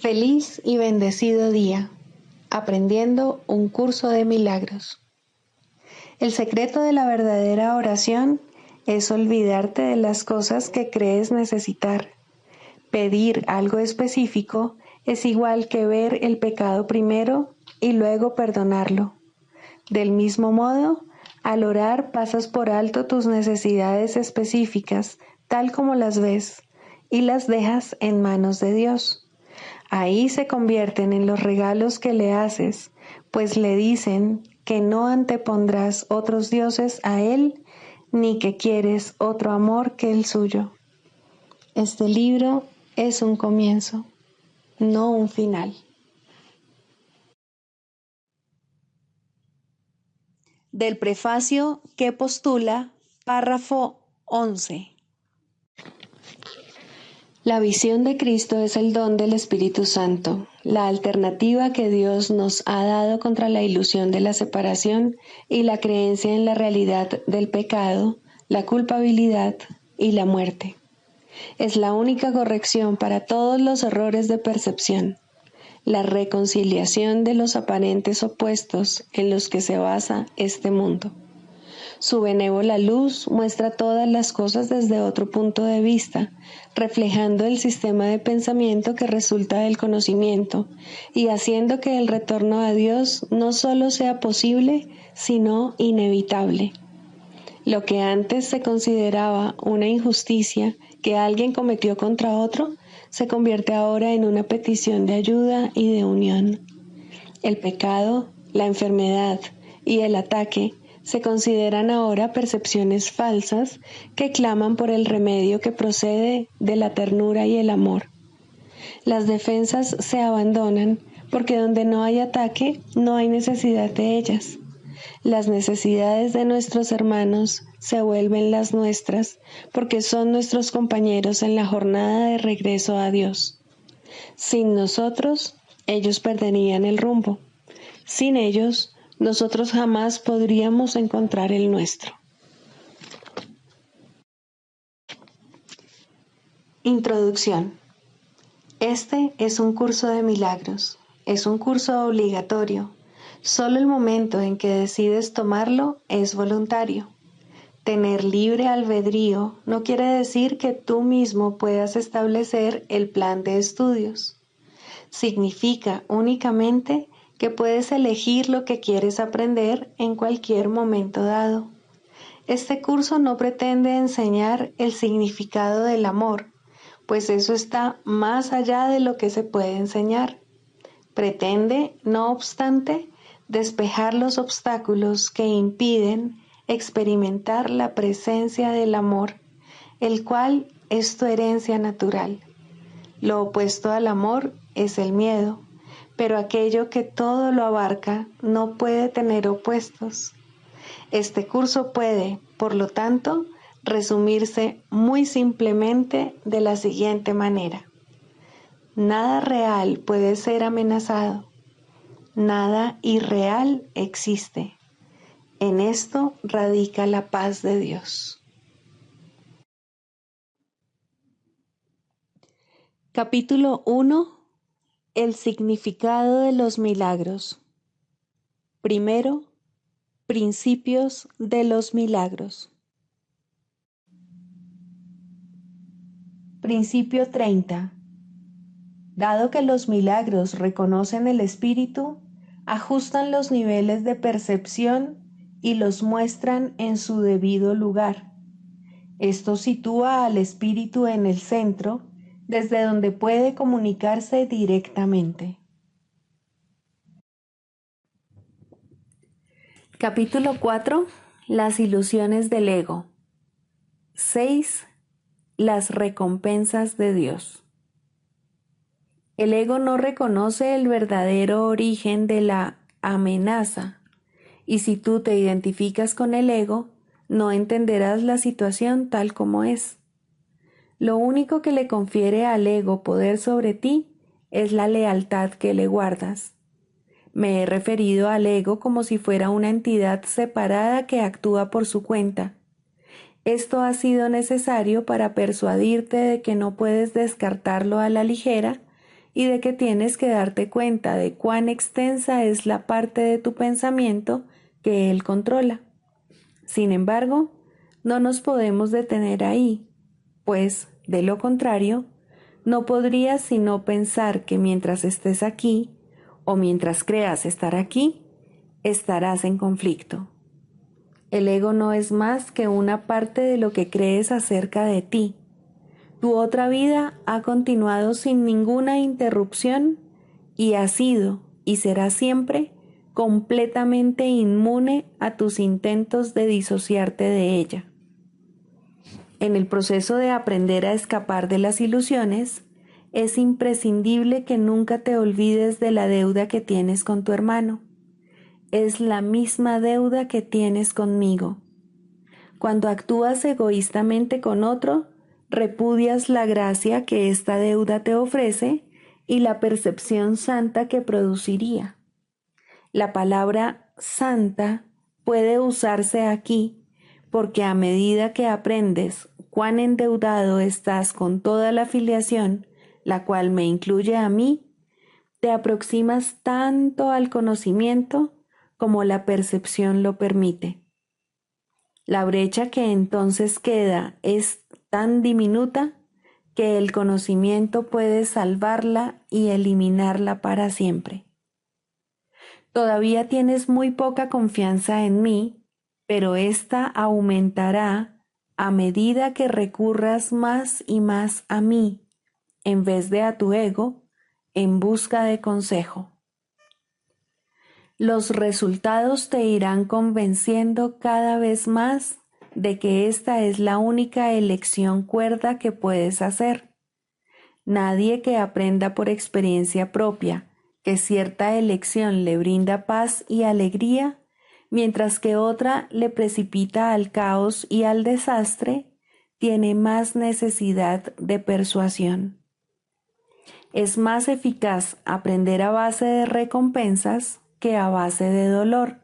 Feliz y bendecido día, aprendiendo un curso de milagros. El secreto de la verdadera oración es olvidarte de las cosas que crees necesitar. Pedir algo específico es igual que ver el pecado primero y luego perdonarlo. Del mismo modo, al orar pasas por alto tus necesidades específicas, tal como las ves, y las dejas en manos de Dios. Ahí se convierten en los regalos que le haces, pues le dicen que no antepondrás otros dioses a Él, ni que quieres otro amor que el suyo. Este libro es un comienzo, no un final. Del prefacio que postula, párrafo 11. La visión de Cristo es el don del Espíritu Santo, la alternativa que Dios nos ha dado contra la ilusión de la separación y la creencia en la realidad del pecado, la culpabilidad y la muerte. Es la única corrección para todos los errores de percepción, la reconciliación de los aparentes opuestos en los que se basa este mundo. Su benévola luz muestra todas las cosas desde otro punto de vista, reflejando el sistema de pensamiento que resulta del conocimiento y haciendo que el retorno a Dios no solo sea posible, sino inevitable. Lo que antes se consideraba una injusticia que alguien cometió contra otro, se convierte ahora en una petición de ayuda y de unión. El pecado, la enfermedad y el ataque se consideran ahora percepciones falsas que claman por el remedio que procede de la ternura y el amor. Las defensas se abandonan porque donde no hay ataque no hay necesidad de ellas. Las necesidades de nuestros hermanos se vuelven las nuestras porque son nuestros compañeros en la jornada de regreso a Dios. Sin nosotros, ellos perderían el rumbo. Sin ellos, nosotros jamás podríamos encontrar el nuestro. Introducción. Este es un curso de milagros. Es un curso obligatorio. Solo el momento en que decides tomarlo es voluntario. Tener libre albedrío no quiere decir que tú mismo puedas establecer el plan de estudios. Significa únicamente que puedes elegir lo que quieres aprender en cualquier momento dado. Este curso no pretende enseñar el significado del amor, pues eso está más allá de lo que se puede enseñar. Pretende, no obstante, despejar los obstáculos que impiden experimentar la presencia del amor, el cual es tu herencia natural. Lo opuesto al amor es el miedo, pero aquello que todo lo abarca no puede tener opuestos. Este curso puede, por lo tanto, resumirse muy simplemente de la siguiente manera. Nada real puede ser amenazado. Nada irreal existe. En esto radica la paz de Dios. Capítulo 1. El significado de los milagros. Primero, principios de los milagros. Principio 30. Dado que los milagros reconocen el espíritu, ajustan los niveles de percepción y los muestran en su debido lugar. Esto sitúa al espíritu en el centro, desde donde puede comunicarse directamente. Capítulo 4. Las ilusiones del ego. 6. Las recompensas de Dios. El ego no reconoce el verdadero origen de la amenaza, y si tú te identificas con el ego, no entenderás la situación tal como es. Lo único que le confiere al ego poder sobre ti es la lealtad que le guardas. Me he referido al ego como si fuera una entidad separada que actúa por su cuenta. Esto ha sido necesario para persuadirte de que no puedes descartarlo a la ligera y de que tienes que darte cuenta de cuán extensa es la parte de tu pensamiento que él controla. Sin embargo, no nos podemos detener ahí, pues, de lo contrario, no podrías sino pensar que mientras estés aquí, o mientras creas estar aquí, estarás en conflicto. El ego no es más que una parte de lo que crees acerca de ti. Tu otra vida ha continuado sin ninguna interrupción y ha sido y será siempre completamente inmune a tus intentos de disociarte de ella. En el proceso de aprender a escapar de las ilusiones, es imprescindible que nunca te olvides de la deuda que tienes con tu hermano. Es la misma deuda que tienes conmigo. Cuando actúas egoístamente con otro, repudias la gracia que esta deuda te ofrece y la percepción santa que produciría. La palabra santa puede usarse aquí porque a medida que aprendes cuán endeudado estás con toda la filiación, la cual me incluye a mí, te aproximas tanto al conocimiento como la percepción lo permite. La brecha que entonces queda es tan diminuta que el conocimiento puede salvarla y eliminarla para siempre. Todavía tienes muy poca confianza en mí, pero ésta aumentará a medida que recurras más y más a mí, en vez de a tu ego, en busca de consejo. Los resultados te irán convenciendo cada vez más de que esta es la única elección cuerda que puedes hacer. Nadie que aprenda por experiencia propia que cierta elección le brinda paz y alegría, mientras que otra le precipita al caos y al desastre, tiene más necesidad de persuasión. Es más eficaz aprender a base de recompensas que a base de dolor,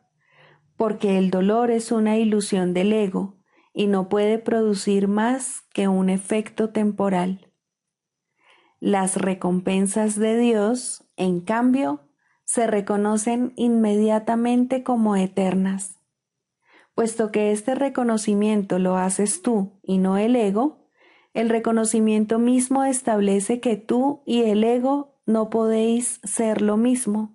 porque el dolor es una ilusión del ego y no puede producir más que un efecto temporal. Las recompensas de Dios, en cambio, se reconocen inmediatamente como eternas. Puesto que este reconocimiento lo haces tú y no el ego, el reconocimiento mismo establece que tú y el ego no podéis ser lo mismo.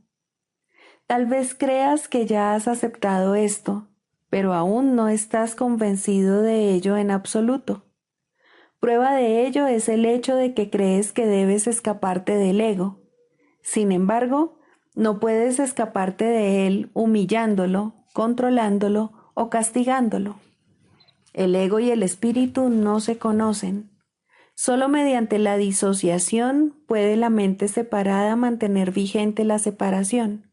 Tal vez creas que ya has aceptado esto, pero aún no estás convencido de ello en absoluto. Prueba de ello es el hecho de que crees que debes escaparte del ego. Sin embargo, no puedes escaparte de él humillándolo, controlándolo o castigándolo. El ego y el espíritu no se conocen. Solo mediante la disociación puede la mente separada mantener vigente la separación.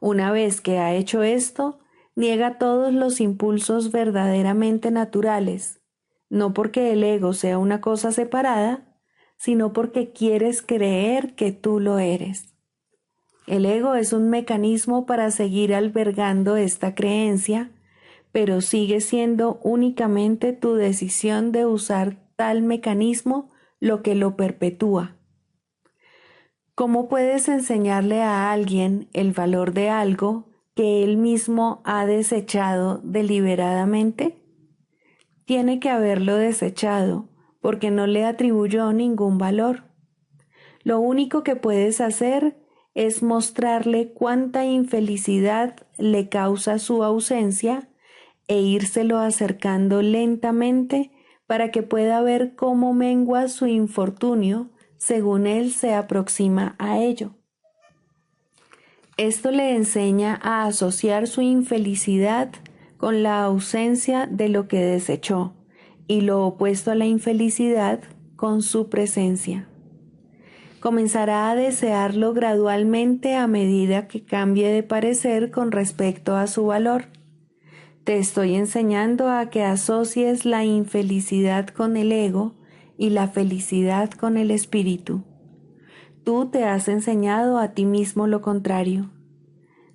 Una vez que ha hecho esto, niega todos los impulsos verdaderamente naturales, no porque el ego sea una cosa separada, sino porque quieres creer que tú lo eres. El ego es un mecanismo para seguir albergando esta creencia, pero sigue siendo únicamente tu decisión de usar tal mecanismo lo que lo perpetúa. ¿Cómo puedes enseñarle a alguien el valor de algo que él mismo ha desechado deliberadamente? Tiene que haberlo desechado porque no le atribuyó ningún valor. Lo único que puedes hacer es mostrarle cuánta infelicidad le causa su ausencia e írselo acercando lentamente para que pueda ver cómo mengua su infortunio según él se aproxima a ello. Esto le enseña a asociar su infelicidad con la ausencia de lo que desechó y lo opuesto a la infelicidad con su presencia. Comenzará a desearlo gradualmente a medida que cambie de parecer con respecto a su valor. Te estoy enseñando a que asocies la infelicidad con el ego y la felicidad con el espíritu. Tú te has enseñado a ti mismo lo contrario.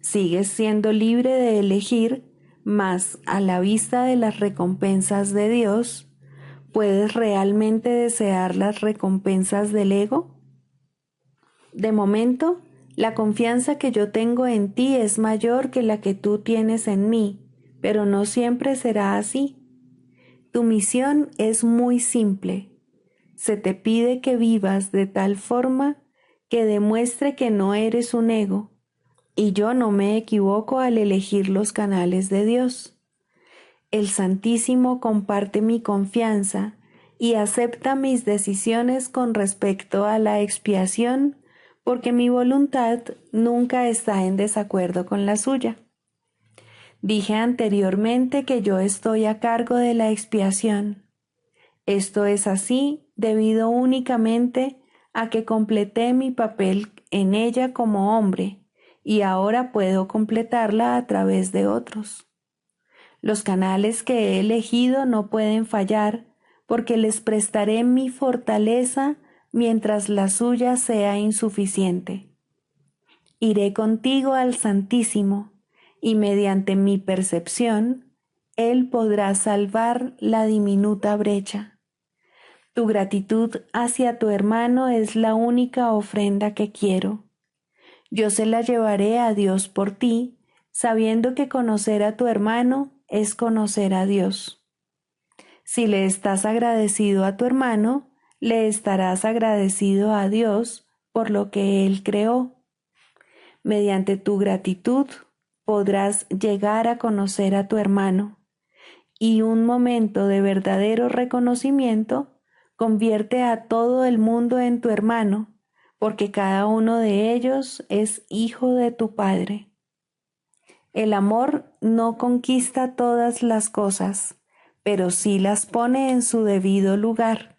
Sigues siendo libre de elegir, mas a la vista de las recompensas de Dios, ¿puedes realmente desear las recompensas del ego? De momento, la confianza que yo tengo en ti es mayor que la que tú tienes en mí, pero no siempre será así. Tu misión es muy simple. Se te pide que vivas de tal forma que demuestre que no eres un ego, y yo no me equivoco al elegir los canales de Dios. El Santísimo comparte mi confianza y acepta mis decisiones con respecto a la expiación, porque mi voluntad nunca está en desacuerdo con la suya. Dije anteriormente que yo estoy a cargo de la expiación. Esto es así debido únicamente a que completé mi papel en ella como hombre y ahora puedo completarla a través de otros. Los canales que he elegido no pueden fallar porque les prestaré mi fortaleza mientras la suya sea insuficiente. Iré contigo al Santísimo y mediante mi percepción, Él podrá salvar la diminuta brecha. Tu gratitud hacia tu hermano es la única ofrenda que quiero. Yo se la llevaré a Dios por ti, sabiendo que conocer a tu hermano es conocer a Dios. Si le estás agradecido a tu hermano, le estarás agradecido a Dios por lo que Él creó. Mediante tu gratitud podrás llegar a conocer a tu hermano, y un momento de verdadero reconocimiento convierte a todo el mundo en tu hermano, porque cada uno de ellos es hijo de tu Padre. El amor no conquista todas las cosas, pero sí las pone en su debido lugar.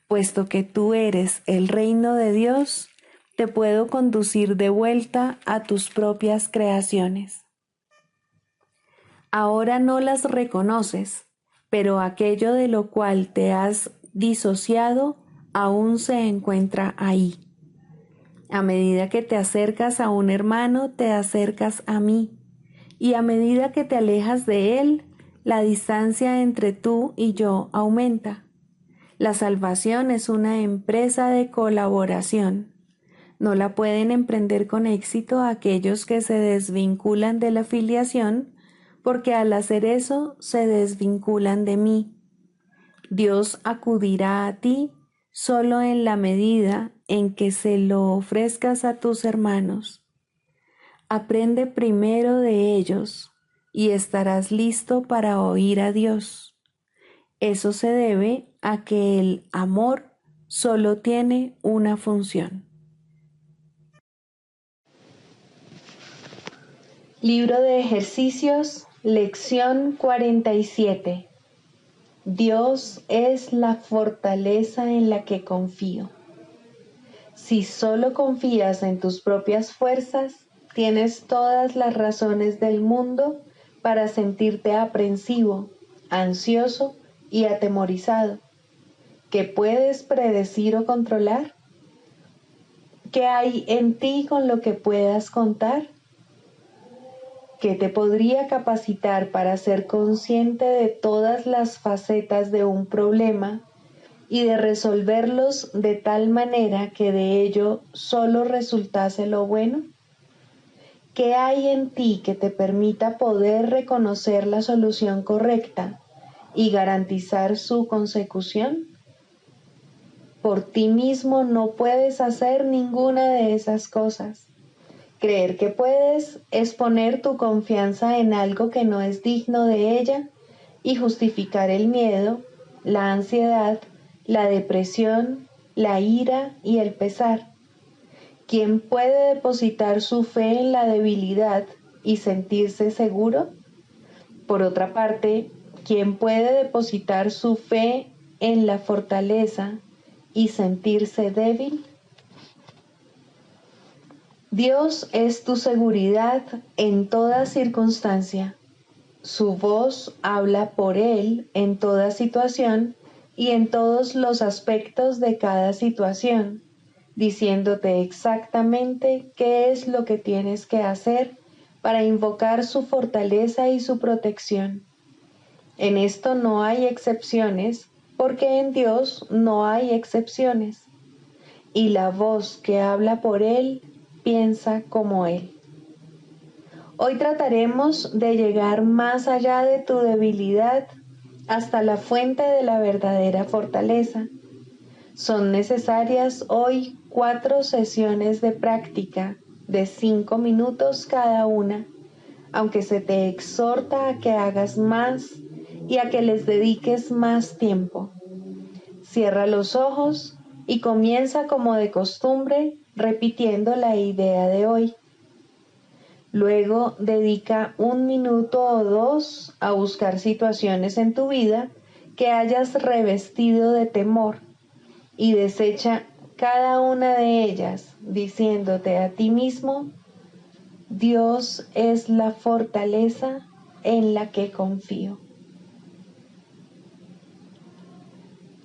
Puesto que tú eres el reino de Dios, te puedo conducir de vuelta a tus propias creaciones. Ahora no las reconoces, pero aquello de lo cual te has disociado aún se encuentra ahí. A medida que te acercas a un hermano, te acercas a mí, y a medida que te alejas de él, la distancia entre tú y yo aumenta. La salvación es una empresa de colaboración. No la pueden emprender con éxito aquellos que se desvinculan de la filiación, porque al hacer eso se desvinculan de mí. Dios acudirá a ti solo en la medida en que se lo ofrezcas a tus hermanos. Aprende primero de ellos y estarás listo para oír a Dios. Eso se debe a que el amor solo tiene una función. Libro de Ejercicios, lección 47. Dios es la fortaleza en la que confío. Si solo confías en tus propias fuerzas, tienes todas las razones del mundo para sentirte aprensivo, ansioso y atemorizado. ¿Qué puedes predecir o controlar? ¿Qué hay en ti con lo que puedas contar? ¿Qué te podría capacitar para ser consciente de todas las facetas de un problema y de resolverlos de tal manera que de ello solo resultase lo bueno? ¿Qué hay en ti que te permita poder reconocer la solución correcta y garantizar su consecución? Por ti mismo no puedes hacer ninguna de esas cosas. Creer que puedes es poner tu confianza en algo que no es digno de ella y justificar el miedo, la ansiedad, la depresión, la ira y el pesar. ¿Quién puede depositar su fe en la debilidad y sentirse seguro? Por otra parte, ¿quién puede depositar su fe en la fortaleza y sentirse débil? Dios es tu seguridad en toda circunstancia. Su voz habla por Él en toda situación y en todos los aspectos de cada situación, diciéndote exactamente qué es lo que tienes que hacer para invocar su fortaleza y su protección. En esto no hay excepciones, porque en Dios no hay excepciones. y la voz que habla por él piensa como él. Hoy trataremos de llegar más allá de tu debilidad hasta la fuente de la verdadera fortaleza. Son necesarias hoy 4 sesiones de práctica de 5 minutos cada una, aunque se te exhorta a que hagas más y a que les dediques más tiempo. Cierra los ojos y comienza como de costumbre repitiendo la idea de hoy. Luego dedica 1 minuto o 2 a buscar situaciones en tu vida que hayas revestido de temor y desecha cada una de ellas diciéndote a ti mismo: Dios es la fortaleza en la que confío.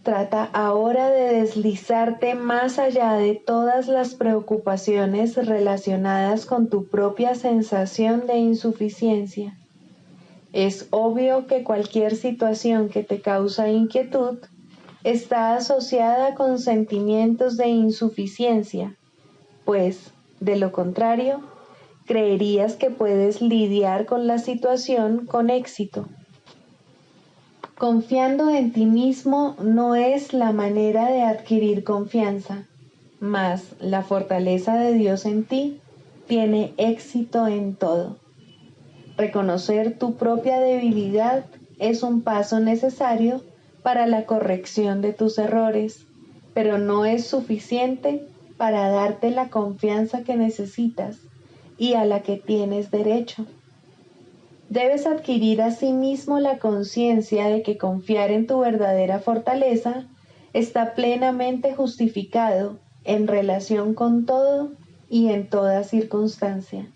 Trata ahora de deslizarte más allá de todas las preocupaciones relacionadas con tu propia sensación de insuficiencia. Es obvio que cualquier situación que te causa inquietud está asociada con sentimientos de insuficiencia, pues, de lo contrario, creerías que puedes lidiar con la situación con éxito. Confiando en ti mismo no es la manera de adquirir confianza, mas la fortaleza de Dios en ti tiene éxito en todo. Reconocer tu propia debilidad es un paso necesario para la corrección de tus errores, pero no es suficiente para darte la confianza que necesitas y a la que tienes derecho. Debes adquirir asimismo la conciencia de que confiar en tu verdadera fortaleza está plenamente justificado en relación con todo y en toda circunstancia.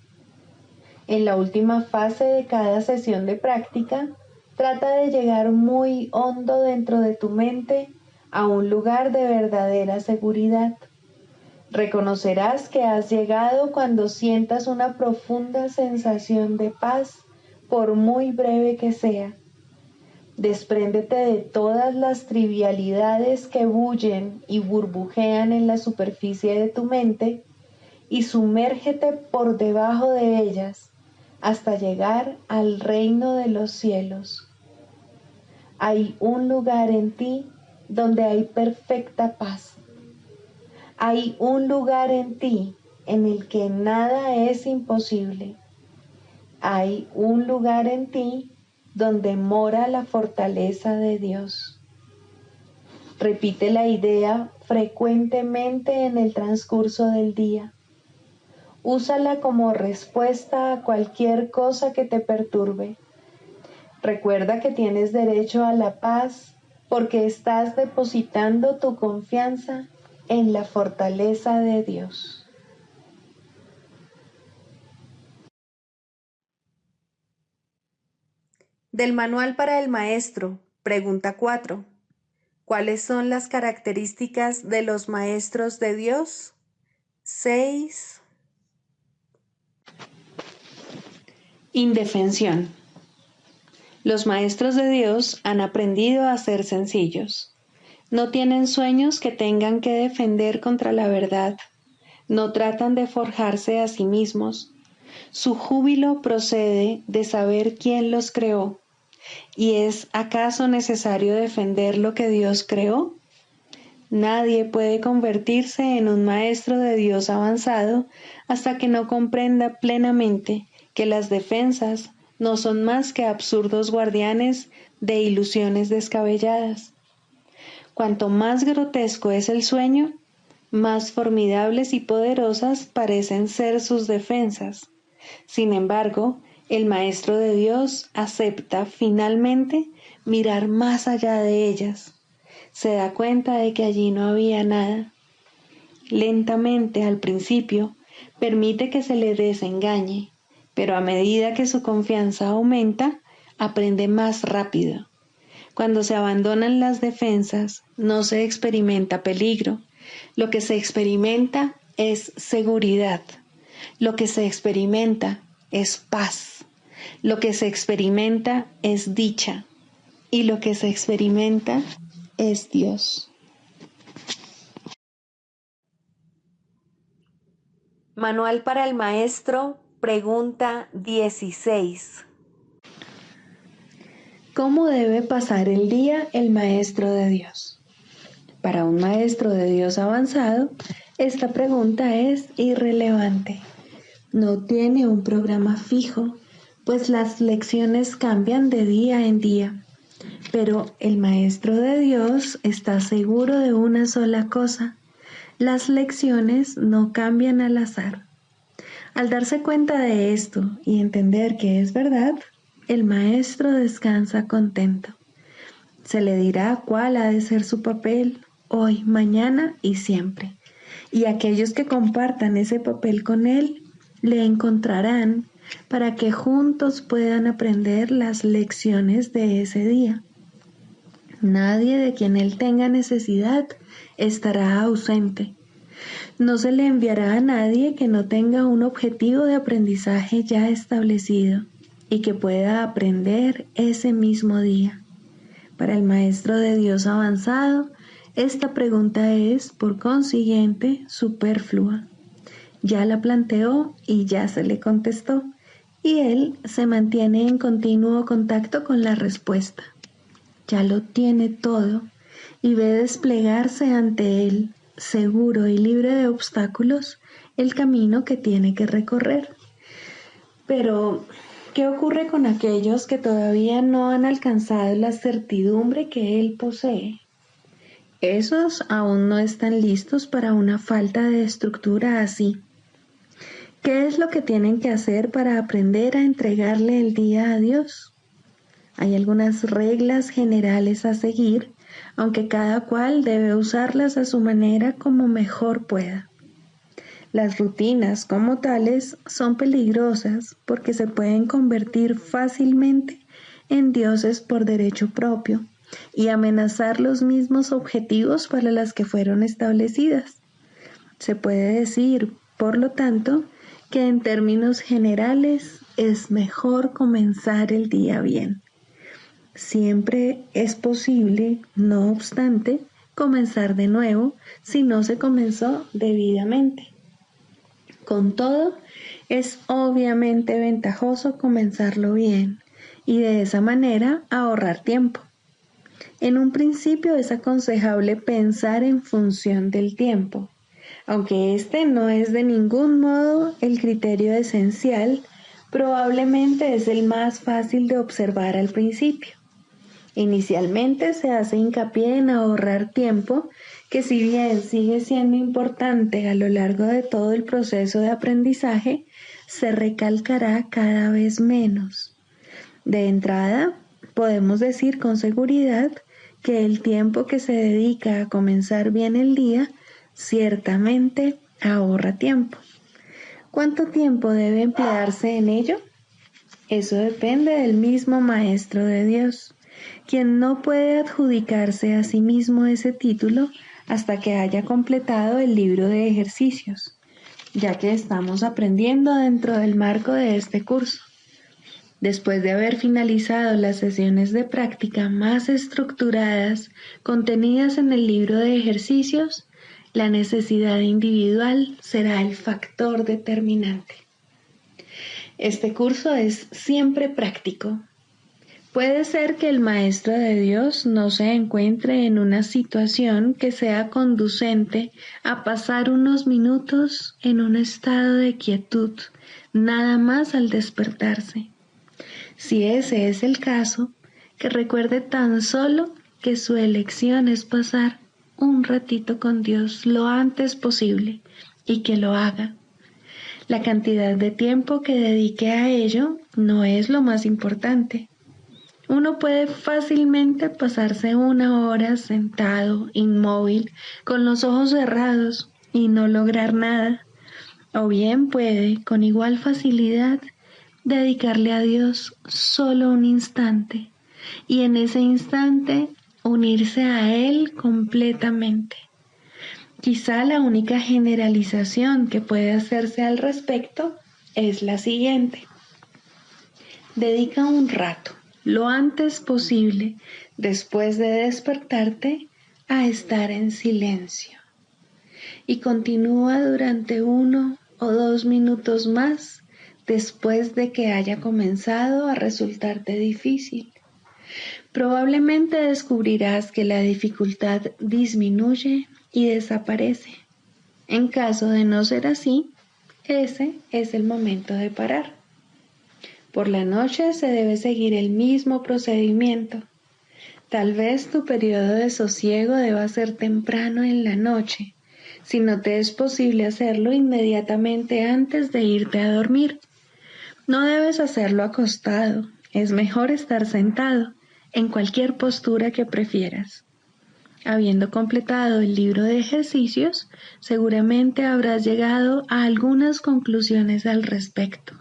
En la última fase de cada sesión de práctica, trata de llegar muy hondo dentro de tu mente a un lugar de verdadera seguridad. Reconocerás que has llegado cuando sientas una profunda sensación de paz, por muy breve que sea. Despréndete de todas las trivialidades que bullen y burbujean en la superficie de tu mente y sumérgete por debajo de ellas hasta llegar al reino de los cielos. Hay un lugar en ti donde hay perfecta paz. Hay un lugar en ti en el que nada es imposible. Hay un lugar en ti donde mora la fortaleza de Dios. Repite la idea frecuentemente en el transcurso del día. Úsala como respuesta a cualquier cosa que te perturbe. Recuerda que tienes derecho a la paz porque estás depositando tu confianza en la fortaleza de Dios. Del Manual para el Maestro, pregunta 4. ¿Cuáles son las características de los maestros de Dios? 6. Indefensión. Los maestros de Dios han aprendido a ser sencillos. No tienen sueños que tengan que defender contra la verdad. No tratan de forjarse a sí mismos. Su júbilo procede de saber quién los creó. ¿Y es acaso necesario defender lo que Dios creó? Nadie puede convertirse en un maestro de Dios avanzado hasta que no comprenda plenamente que las defensas no son más que absurdos guardianes de ilusiones descabelladas. Cuanto más grotesco es el sueño, más formidables y poderosas parecen ser sus defensas. Sin embargo, el Maestro de Dios acepta finalmente mirar más allá de ellas. Se da cuenta de que allí no había nada. Lentamente, al principio, permite que se le desengañe, pero a medida que su confianza aumenta, aprende más rápido. Cuando se abandonan las defensas, no se experimenta peligro. Lo que se experimenta es seguridad. Lo que se experimenta es paz. Lo que se experimenta es dicha. Y lo que se experimenta es Dios. Manual para el Maestro, pregunta 16. ¿Cómo debe pasar el día el Maestro de Dios? Para un Maestro de Dios avanzado, esta pregunta es irrelevante. No tiene un programa fijo, pues las lecciones cambian de día en día. Pero el Maestro de Dios está seguro de una sola cosa: las lecciones no cambian al azar. Al darse cuenta de esto y entender que es verdad, el maestro descansa contento. Se le dirá cuál ha de ser su papel hoy, mañana y siempre. Y aquellos que compartan ese papel con él le encontrarán para que juntos puedan aprender las lecciones de ese día. Nadie de quien él tenga necesidad estará ausente. No se le enviará a nadie que no tenga un objetivo de aprendizaje ya establecido y que pueda aprender ese mismo día. Para el Maestro de Dios avanzado, esta pregunta es, por consiguiente, superflua. Ya la planteó y ya se le contestó, y él se mantiene en continuo contacto con la respuesta. Ya lo tiene todo y ve desplegarse ante él, seguro y libre de obstáculos, el camino que tiene que recorrer. Pero, ¿qué ocurre con aquellos que todavía no han alcanzado la certidumbre que él posee? Esos aún no están listos para una falta de estructura así. ¿Qué es lo que tienen que hacer para aprender a entregarle el día a Dios? Hay algunas reglas generales a seguir, aunque cada cual debe usarlas a su manera como mejor pueda. Las rutinas como tales son peligrosas porque se pueden convertir fácilmente en dioses por derecho propio y amenazar los mismos objetivos para los que fueron establecidas. Se puede decir, por lo tanto, que en términos generales es mejor comenzar el día bien. Siempre es posible, no obstante, comenzar de nuevo si no se comenzó debidamente. Con todo, es obviamente ventajoso comenzarlo bien y de esa manera ahorrar tiempo. En un principio es aconsejable pensar en función del tiempo, aunque este no es de ningún modo el criterio esencial, probablemente es el más fácil de observar al principio. Inicialmente se hace hincapié en ahorrar tiempo, que si bien sigue siendo importante a lo largo de todo el proceso de aprendizaje, se recalcará cada vez menos. De entrada, podemos decir con seguridad que el tiempo que se dedica a comenzar bien el día ciertamente ahorra tiempo. ¿Cuánto tiempo debe emplearse en ello? Eso depende del mismo Maestro de Dios, quien no puede adjudicarse a sí mismo ese título hasta que haya completado el libro de ejercicios, ya que estamos aprendiendo dentro del marco de este curso. Después de haber finalizado las sesiones de práctica más estructuradas contenidas en el libro de ejercicios, la necesidad individual será el factor determinante. Este curso es siempre práctico. Puede ser que el Maestro de Dios no se encuentre en una situación que sea conducente a pasar unos minutos en un estado de quietud, nada más al despertarse. Si ese es el caso, que recuerde tan solo que su elección es pasar un ratito con Dios lo antes posible y que lo haga. La cantidad de tiempo que dedique a ello no es lo más importante. Uno puede fácilmente pasarse 1 hora sentado, inmóvil, con los ojos cerrados y no lograr nada. O bien puede, con igual facilidad, dedicarle a Dios solo un instante y en ese instante unirse a Él completamente. Quizá la única generalización que puede hacerse al respecto es la siguiente. Dedica un rato, lo antes posible, después de despertarte, a estar en silencio. Y continúa durante 1 o 2 minutos más después de que haya comenzado a resultarte difícil. Probablemente descubrirás que la dificultad disminuye y desaparece. En caso de no ser así, ese es el momento de parar. Por la noche se debe seguir el mismo procedimiento. Tal vez tu periodo de sosiego deba ser temprano en la noche, si no te es posible hacerlo inmediatamente antes de irte a dormir. No debes hacerlo acostado, es mejor estar sentado, en cualquier postura que prefieras. Habiendo completado el libro de ejercicios, seguramente habrás llegado a algunas conclusiones al respecto.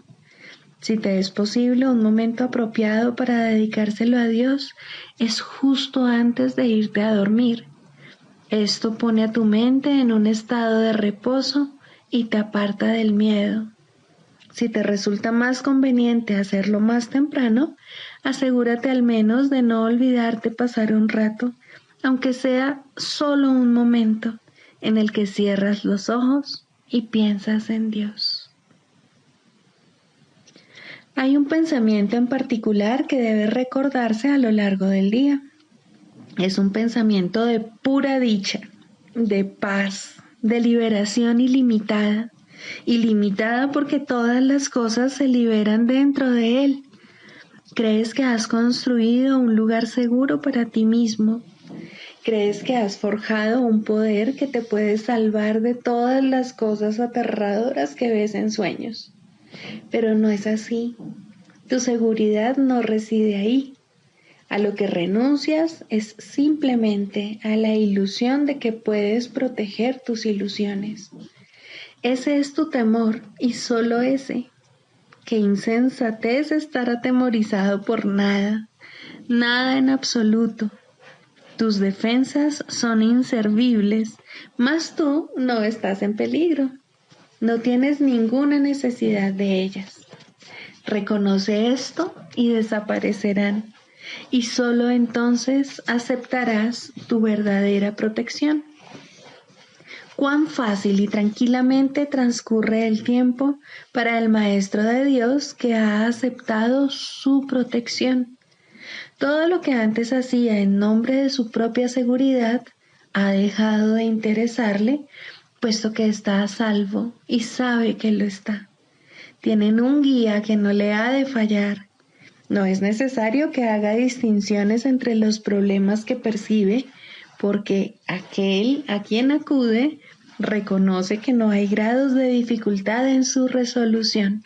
Si te es posible, un momento apropiado para dedicárselo a Dios es justo antes de irte a dormir. Esto pone a tu mente en un estado de reposo y te aparta del miedo. Si te resulta más conveniente hacerlo más temprano, asegúrate al menos de no olvidarte pasar un rato, aunque sea solo un momento, en el que cierras los ojos y piensas en Dios. Hay un pensamiento en particular que debe recordarse a lo largo del día. Es un pensamiento de pura dicha, de paz, de liberación ilimitada. Ilimitada porque todas las cosas se liberan dentro de él. Crees que has construido un lugar seguro para ti mismo. Crees que has forjado un poder que te puede salvar de todas las cosas aterradoras que ves en sueños. Pero no es así. Tu seguridad no reside ahí. A lo que renuncias es simplemente a la ilusión de que puedes proteger tus ilusiones. Ese es tu temor, y solo ese. Qué insensatez estar atemorizado por nada, nada en absoluto. Tus defensas son inservibles, mas tú no estás en peligro. No tienes ninguna necesidad de ellas. Reconoce esto y desaparecerán, y solo entonces aceptarás tu verdadera protección. Cuán fácil y tranquilamente transcurre el tiempo para el Maestro de Dios que ha aceptado su protección. Todo lo que antes hacía en nombre de su propia seguridad ha dejado de interesarle, puesto que está a salvo y sabe que lo está. Tienen un guía que no le ha de fallar. No es necesario que haga distinciones entre los problemas que percibe, porque aquel a quien acude reconoce que no hay grados de dificultad en su resolución.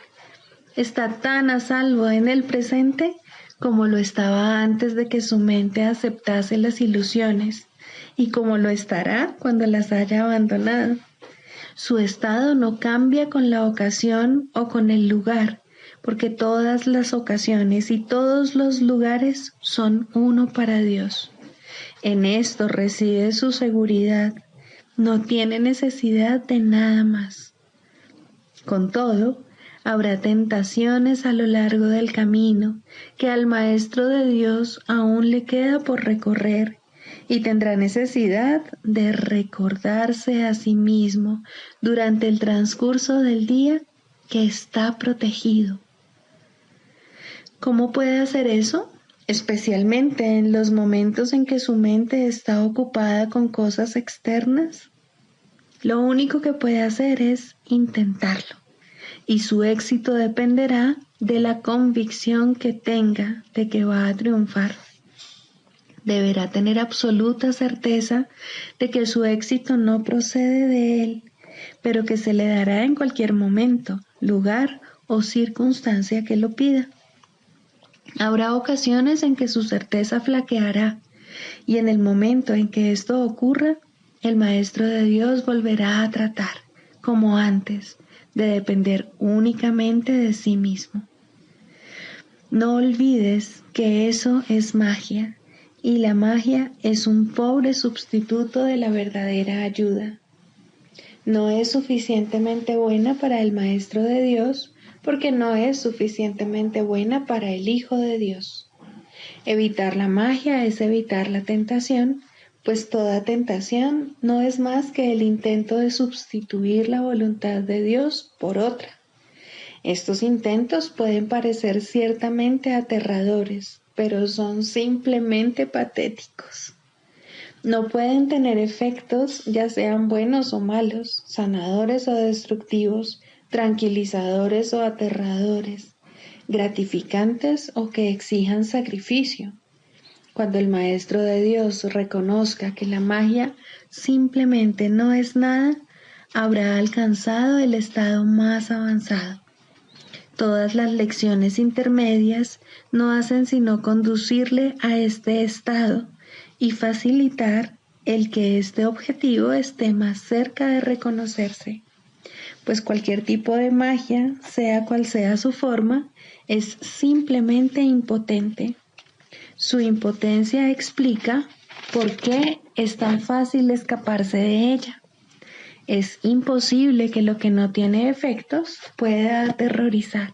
Está tan a salvo en el presente como lo estaba antes de que su mente aceptase las ilusiones, y como lo estará cuando las haya abandonado. Su estado no cambia con la ocasión o con el lugar, porque todas las ocasiones y todos los lugares son uno para Dios. En esto reside su seguridad. No tiene necesidad de nada más. Con todo, habrá tentaciones a lo largo del camino que al Maestro de Dios aún le queda por recorrer, y tendrá necesidad de recordarse a sí mismo durante el transcurso del día que está protegido. ¿Cómo puede hacer eso? Especialmente en los momentos en que su mente está ocupada con cosas externas. Lo único que puede hacer es intentarlo, y su éxito dependerá de la convicción que tenga de que va a triunfar. Deberá tener absoluta certeza de que su éxito no procede de él, pero que se le dará en cualquier momento, lugar o circunstancia que lo pida. Habrá ocasiones en que su certeza flaqueará, y en el momento en que esto ocurra, el Maestro de Dios volverá a tratar, como antes, de depender únicamente de sí mismo. No olvides que eso es magia, y la magia es un pobre sustituto de la verdadera ayuda. No es suficientemente buena para el Maestro de Dios, porque no es suficientemente buena para el Hijo de Dios. Evitar la magia es evitar la tentación, pues toda tentación no es más que el intento de sustituir la voluntad de Dios por otra. Estos intentos pueden parecer ciertamente aterradores, pero son simplemente patéticos. No pueden tener efectos, ya sean buenos o malos, sanadores o destructivos, tranquilizadores o aterradores, gratificantes o que exijan sacrificio. Cuando el Maestro de Dios reconozca que la magia simplemente no es nada, habrá alcanzado el estado más avanzado. Todas las lecciones intermedias no hacen sino conducirle a este estado y facilitar el que este objetivo esté más cerca de reconocerse, pues cualquier tipo de magia, sea cual sea su forma, es simplemente impotente. Su impotencia explica por qué es tan fácil escaparse de ella. Es imposible que lo que no tiene efectos pueda aterrorizar.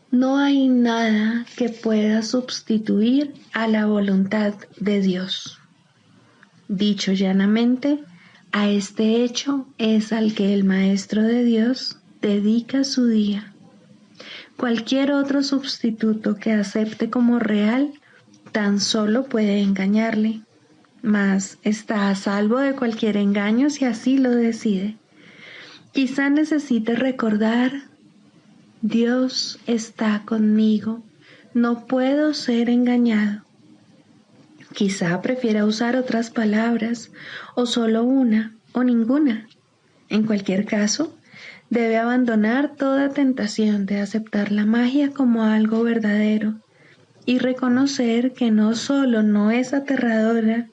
No hay nada que pueda sustituir a la voluntad de Dios. Dicho llanamente, a este hecho es al que el Maestro de Dios dedica su día. Cualquier otro sustituto que acepte como real tan solo puede engañarle, mas está a salvo de cualquier engaño si así lo decide. Quizá necesite recordar: Dios está conmigo, no puedo ser engañado. Quizá prefiera usar otras palabras, o solo una, o ninguna. En cualquier caso, debe abandonar toda tentación de aceptar la magia como algo verdadero y reconocer que no solo no es aterradora,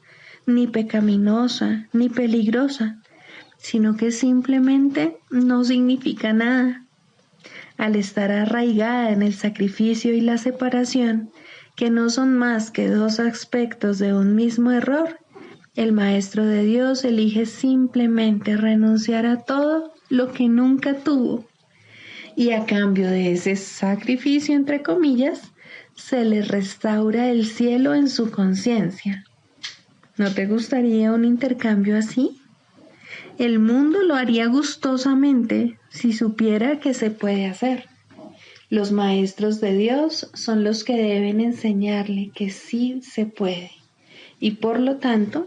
ni pecaminosa, ni peligrosa, sino que simplemente no significa nada. Al estar arraigada en el sacrificio y la separación, que no son más que dos aspectos de un mismo error, el Maestro de Dios elige simplemente renunciar a todo lo que nunca tuvo, y a cambio de ese sacrificio, entre comillas, se le restaura el cielo en su conciencia. ¿No te gustaría un intercambio así? El mundo lo haría gustosamente si supiera que se puede hacer. Los maestros de Dios son los que deben enseñarle que sí se puede, y por lo tanto,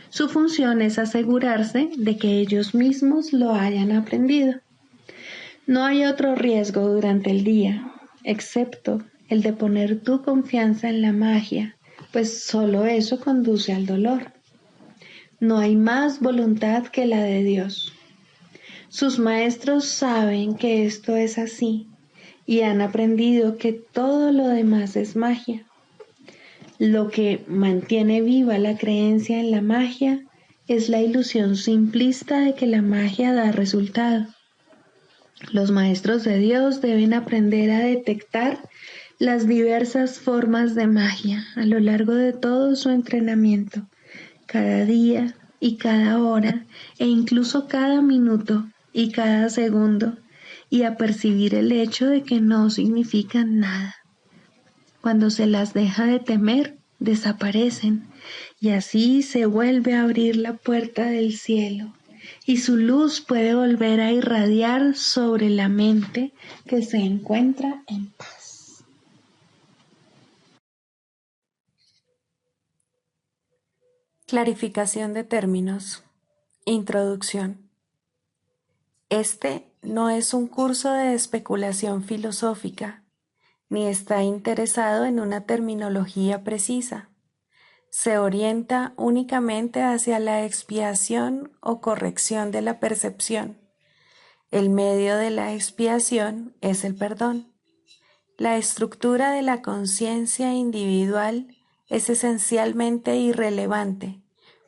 su función es asegurarse de que ellos mismos lo hayan aprendido. No hay otro riesgo durante el día, excepto el de poner tu confianza en la magia, pues solo eso conduce al dolor. No hay más voluntad que la de Dios. Sus maestros saben que esto es así y han aprendido que todo lo demás es magia. Lo que mantiene viva la creencia en la magia es la ilusión simplista de que la magia da resultado. Los maestros de Dios deben aprender a detectar las diversas formas de magia a lo largo de todo su entrenamiento, cada día y cada hora, e incluso cada minuto y cada segundo, y a percibir el hecho de que no significan nada. Cuando se las deja de temer, desaparecen, y así se vuelve a abrir la puerta del cielo, y su luz puede volver a irradiar sobre la mente que se encuentra en paz. Clarificación de términos. Introducción. Este no es un curso de especulación filosófica, ni está interesado en una terminología precisa. Se orienta únicamente hacia la expiación o corrección de la percepción. El medio de la expiación es el perdón. La estructura de la conciencia individual es esencialmente irrelevante,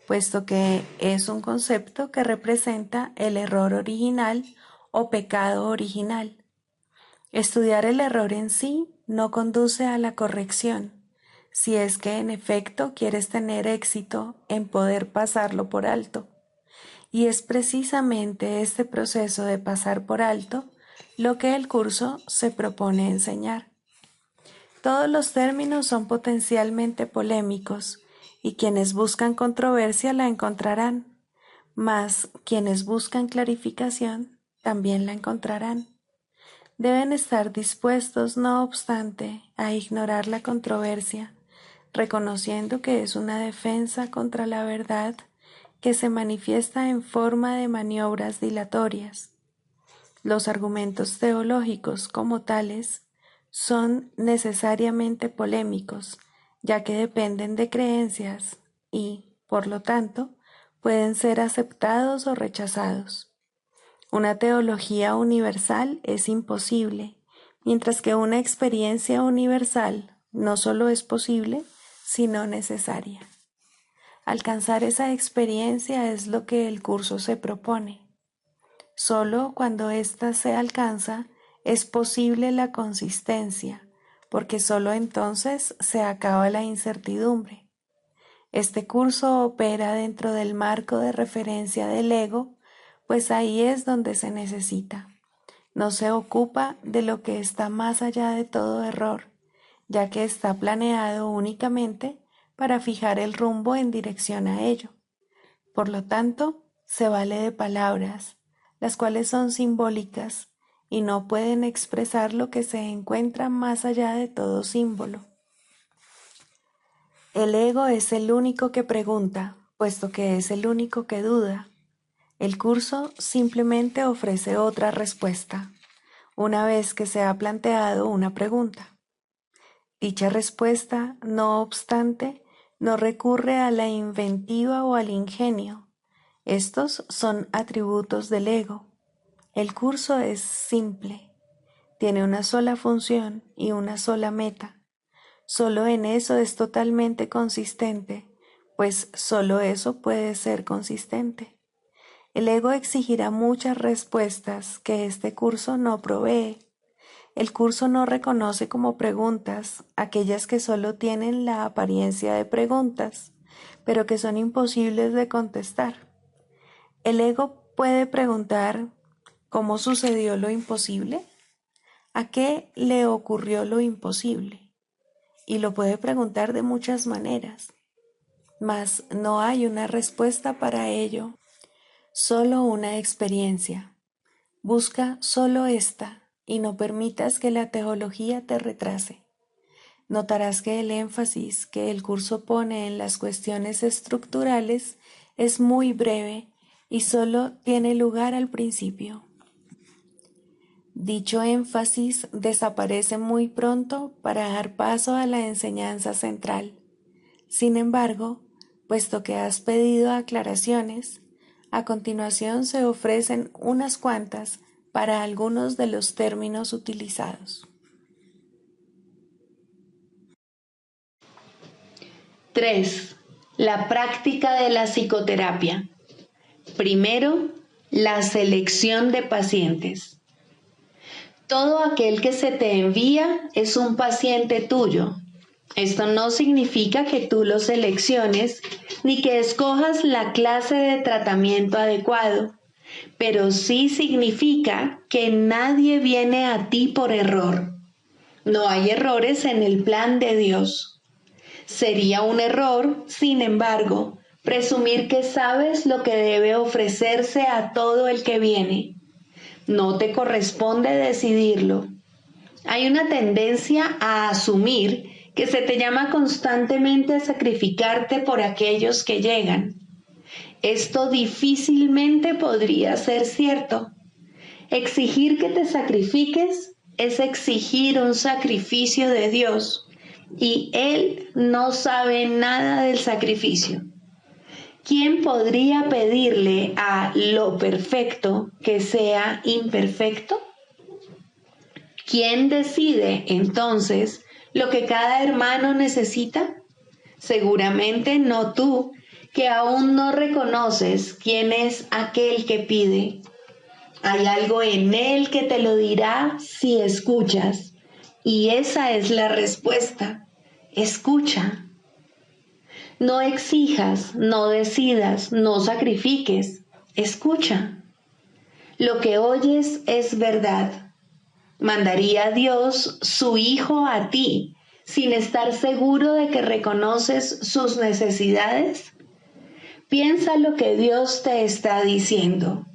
puesto que es un concepto que representa el error original o pecado original. Estudiar el error en sí no conduce a la corrección, si es que en efecto quieres tener éxito en poder pasarlo por alto. Y es precisamente este proceso de pasar por alto lo que el curso se propone enseñar. Todos los términos son potencialmente polémicos y quienes buscan controversia la encontrarán, mas quienes buscan clarificación también la encontrarán. Deben estar dispuestos, no obstante, a ignorar la controversia, reconociendo que es una defensa contra la verdad que se manifiesta en forma de maniobras dilatorias. Los argumentos teológicos como tales son necesariamente polémicos, ya que dependen de creencias y, por lo tanto, pueden ser aceptados o rechazados. Una teología universal es imposible, mientras que una experiencia universal no solo es posible, sino necesaria. Alcanzar esa experiencia es lo que el curso se propone. Solo cuando ésta se alcanza es posible la consistencia, porque solo entonces se acaba la incertidumbre. Este curso opera dentro del marco de referencia del ego, pues ahí es donde se necesita. No se ocupa de lo que está más allá de todo error, ya que está planeado únicamente para fijar el rumbo en dirección a ello. Por lo tanto, se vale de palabras, las cuales son simbólicas y no pueden expresar lo que se encuentra más allá de todo símbolo. El ego es el único que pregunta, puesto que es el único que duda. El curso simplemente ofrece otra respuesta, una vez que se ha planteado una pregunta. Dicha respuesta, no obstante, no recurre a la inventiva o al ingenio. Estos son atributos del ego. El curso es simple, tiene una sola función y una sola meta. Solo en eso es totalmente consistente, pues solo eso puede ser consistente. El ego exigirá muchas respuestas que este curso no provee. El curso no reconoce como preguntas aquellas que solo tienen la apariencia de preguntas, pero que son imposibles de contestar. El ego puede preguntar ¿cómo sucedió lo imposible? ¿A qué le ocurrió lo imposible? Y lo puede preguntar de muchas maneras, mas no hay una respuesta para ello. Solo una experiencia. Busca solo esta y no permitas que la teología te retrase. Notarás que el énfasis que el curso pone en las cuestiones estructurales es muy breve y solo tiene lugar al principio. Dicho énfasis desaparece muy pronto para dar paso a la enseñanza central. Sin embargo, puesto que has pedido aclaraciones, a continuación se ofrecen unas cuantas para algunos de los términos utilizados. 3. La práctica de la psicoterapia. Primero, la selección de pacientes. Todo aquel que se te envía es un paciente tuyo. Esto no significa que tú lo selecciones ni que escojas la clase de tratamiento adecuado, pero sí significa que nadie viene a ti por error. No hay errores en el plan de Dios. Sería un error, sin embargo, presumir que sabes lo que debe ofrecerse a todo el que viene. No te corresponde decidirlo. Hay una tendencia a asumir que se te llama constantemente a sacrificarte por aquellos que llegan. Esto difícilmente podría ser cierto. Exigir que te sacrifiques es exigir un sacrificio de Dios, y Él no sabe nada del sacrificio. ¿Quién podría pedirle a lo perfecto que sea imperfecto? ¿Quién decide entonces lo que cada hermano necesita? Seguramente no tú, que aún no reconoces quién es aquel que pide. Hay algo en él que te lo dirá si escuchas, y esa es la respuesta. Escucha. No exijas, no decidas, no sacrifiques. Escucha. Lo que oyes es verdad. ¿Mandaría Dios su Hijo a ti sin estar seguro de que reconoces sus necesidades? Piensa lo que Dios te está diciendo.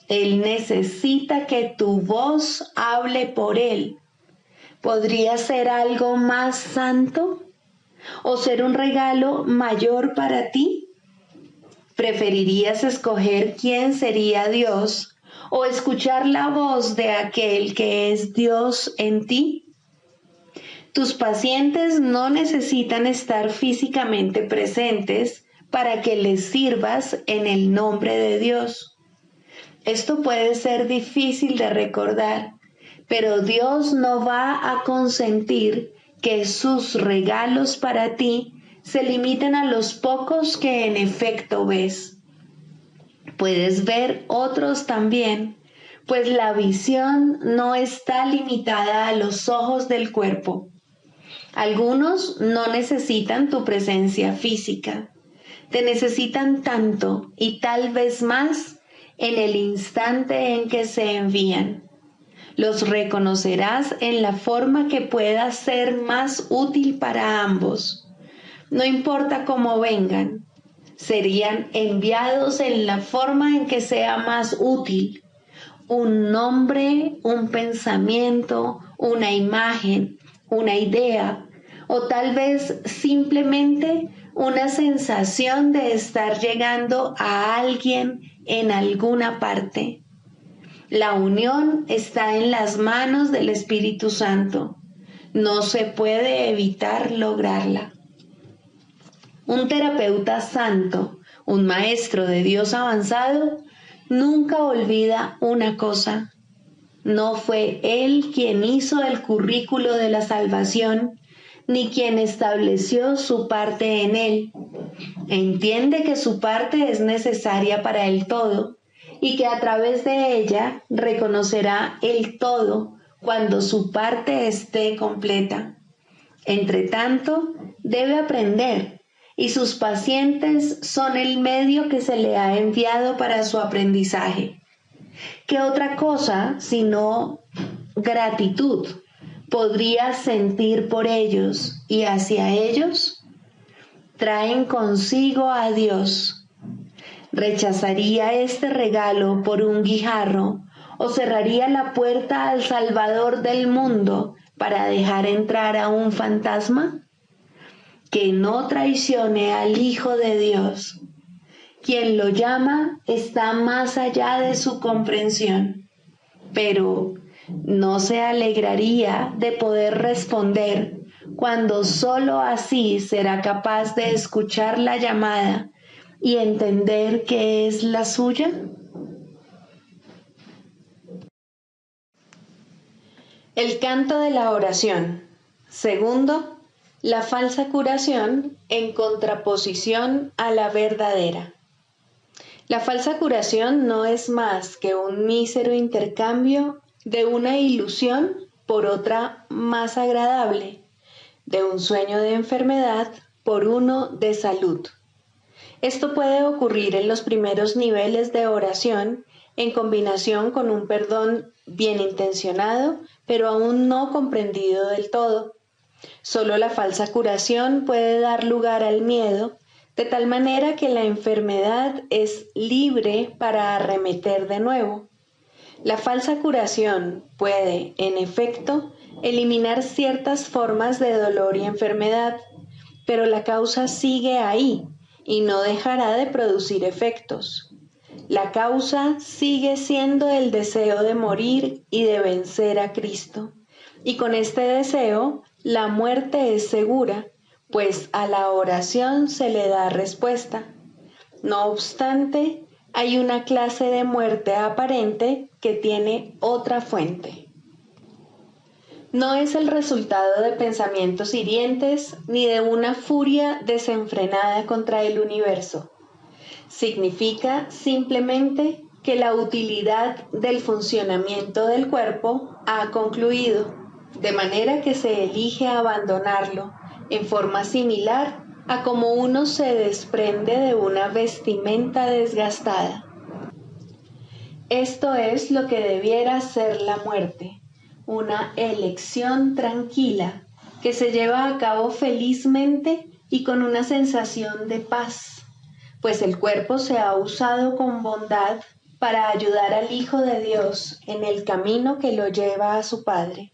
Él necesita que tu voz hable por Él. ¿Podría ser algo más santo? ¿O ser un regalo mayor para ti? ¿Preferirías escoger quién sería Dios o escuchar la voz de aquel que es Dios en ti? Tus pacientes no necesitan estar físicamente presentes para que les sirvas en el nombre de Dios. Esto puede ser difícil de recordar, pero Dios no va a consentir que sus regalos para ti se limiten a los pocos que en efecto ves. Puedes ver otros también, pues la visión no está limitada a los ojos del cuerpo. Algunos no necesitan tu presencia física, te necesitan tanto y tal vez más en el instante en que se envían. Los reconocerás en la forma que pueda ser más útil para ambos. No importa cómo vengan, serían enviados en la forma en que sea más útil. Un nombre, un pensamiento, una imagen, una idea, o tal vez simplemente una sensación de estar llegando a alguien en alguna parte. La unión está en las manos del Espíritu Santo. No se puede evitar lograrla. Un terapeuta santo, un maestro de Dios avanzado, nunca olvida una cosa. No fue él quien hizo el currículo de la salvación, ni quien estableció su parte en él. Entiende que su parte es necesaria para el todo y que a través de ella reconocerá el todo cuando su parte esté completa. Entre tanto, debe aprender, y sus pacientes son el medio que se le ha enviado para su aprendizaje. ¿Qué otra cosa sino gratitud podrías sentir por ellos y hacia ellos? Traen consigo a Dios. ¿Rechazaría este regalo por un guijarro o cerraría la puerta al Salvador del mundo para dejar entrar a un fantasma? Que no traicione al Hijo de Dios. Quien lo llama está más allá de su comprensión, pero no se alegraría de poder responder cuando sólo así será capaz de escuchar la llamada y entender que es la suya. El canto de la oración. Segundo, la falsa curación en contraposición a la verdadera. La falsa curación no es más que un mísero intercambio de una ilusión por otra más agradable, de un sueño de enfermedad por uno de salud. Esto puede ocurrir en los primeros niveles de oración en combinación con un perdón bien intencionado, pero aún no comprendido del todo. Solo la falsa curación puede dar lugar al miedo, de tal manera que la enfermedad es libre para arremeter de nuevo. La falsa curación puede, en efecto, eliminar ciertas formas de dolor y enfermedad, pero la causa sigue ahí y no dejará de producir efectos. La causa sigue siendo el deseo de morir y de vencer a Cristo. Y con este deseo, la muerte es segura, pues a la oración se le da respuesta. No obstante, hay una clase de muerte aparente que tiene otra fuente. No es el resultado de pensamientos hirientes ni de una furia desenfrenada contra el universo. Significa simplemente que la utilidad del funcionamiento del cuerpo ha concluido, de manera que se elige abandonarlo en forma similar a como uno se desprende de una vestimenta desgastada. Esto es lo que debiera ser la muerte, una elección tranquila, que se lleva a cabo felizmente y con una sensación de paz, pues el cuerpo se ha usado con bondad para ayudar al Hijo de Dios en el camino que lo lleva a su Padre.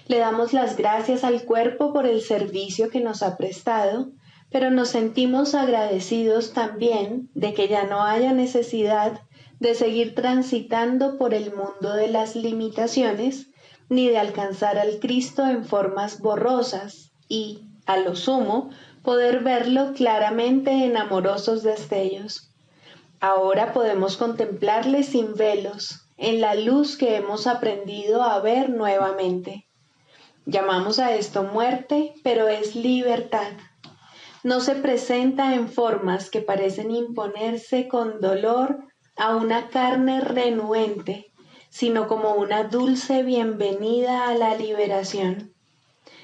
Le damos las gracias al cuerpo por el servicio que nos ha prestado, pero nos sentimos agradecidos también de que ya no haya necesidad de seguir transitando por el mundo de las limitaciones, ni de alcanzar al Cristo en formas borrosas y, a lo sumo, poder verlo claramente en amorosos destellos. Ahora podemos contemplarle sin velos, en la luz que hemos aprendido a ver nuevamente. Llamamos a esto muerte, pero es libertad. No se presenta en formas que parecen imponerse con dolor a una carne renuente, sino como una dulce bienvenida a la liberación.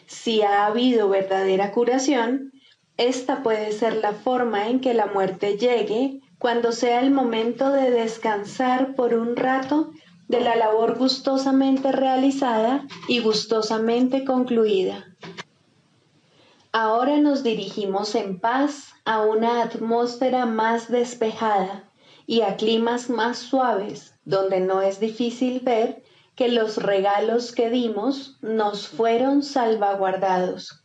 Si ha habido verdadera curación, esta puede ser la forma en que la muerte llegue cuando sea el momento de descansar por un rato de la labor gustosamente realizada y gustosamente concluida. Ahora nos dirigimos en paz a una atmósfera más despejada y a climas más suaves, donde no es difícil ver que los regalos que dimos nos fueron salvaguardados.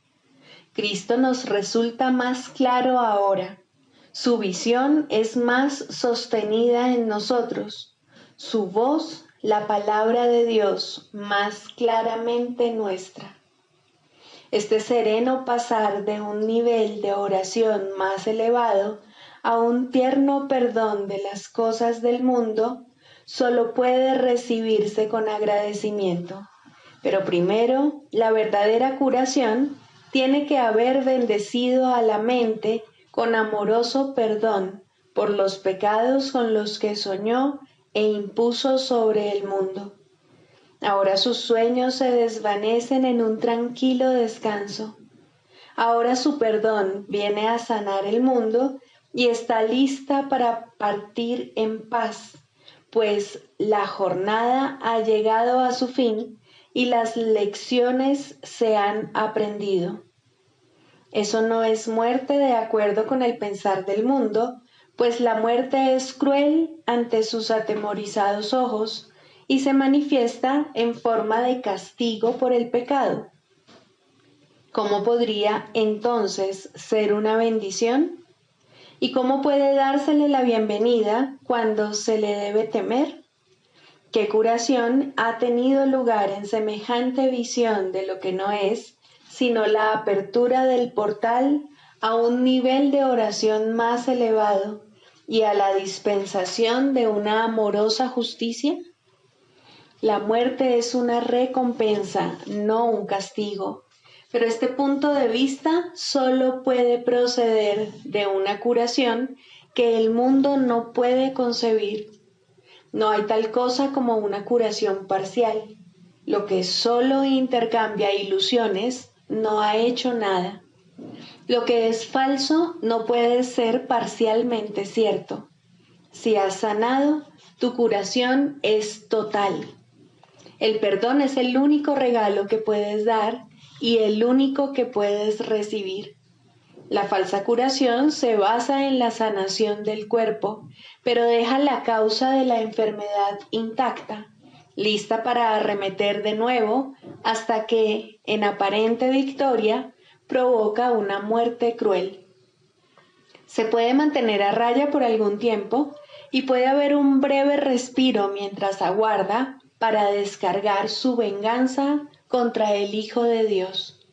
Cristo nos resulta más claro ahora. Su visión es más sostenida en nosotros. Su voz, la palabra de Dios, más claramente nuestra. Este sereno pasar de un nivel de oración más elevado a un tierno perdón de las cosas del mundo solo puede recibirse con agradecimiento. Pero primero, la verdadera curación tiene que haber bendecido a la mente con amoroso perdón por los pecados con los que soñó e impuso sobre el mundo. Ahora sus sueños se desvanecen en un tranquilo descanso. Ahora su perdón viene a sanar el mundo y está lista para partir en paz, pues la jornada ha llegado a su fin y las lecciones se han aprendido. Eso no es muerte de acuerdo con el pensar del mundo, pues la muerte es cruel ante sus atemorizados ojos y se manifiesta en forma de castigo por el pecado. ¿Cómo podría entonces ser una bendición? ¿Y cómo puede dársele la bienvenida cuando se le debe temer? ¿Qué curación ha tenido lugar en semejante visión de lo que no es, sino la apertura del portal a un nivel de oración más elevado y a la dispensación de una amorosa justicia? La muerte es una recompensa, no un castigo, pero este punto de vista solo puede proceder de una curación que el mundo no puede concebir. No hay tal cosa como una curación parcial. Lo que solo intercambia ilusiones no ha hecho nada. Lo que es falso no puede ser parcialmente cierto. Si has sanado, tu curación es total. El perdón es el único regalo que puedes dar y el único que puedes recibir. La falsa curación se basa en la sanación del cuerpo, pero deja la causa de la enfermedad intacta, lista para arremeter de nuevo hasta que, en aparente victoria, provoca una muerte cruel. Se puede mantener a raya por algún tiempo y puede haber un breve respiro mientras aguarda para descargar su venganza contra el Hijo de Dios.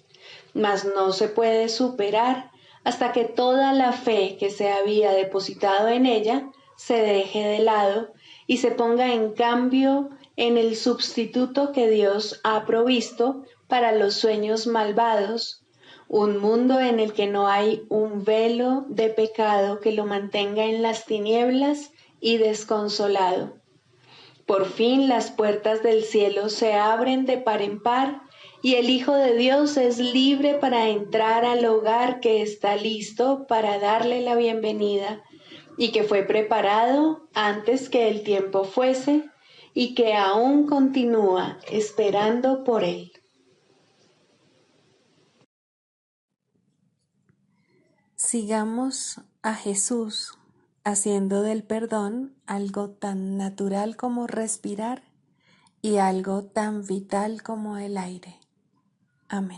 Mas no se puede superar hasta que toda la fe que se había depositado en ella se deje de lado y se ponga en cambio en el sustituto que Dios ha provisto para los sueños malvados, un mundo en el que no hay un velo de pecado que lo mantenga en las tinieblas y desconsolado. Por fin las puertas del cielo se abren de par en par y el Hijo de Dios es libre para entrar al hogar que está listo para darle la bienvenida y que fue preparado antes que el tiempo fuese y que aún continúa esperando por él. Sigamos a Jesús haciendo del perdón algo tan natural como respirar y algo tan vital como el aire. Amén.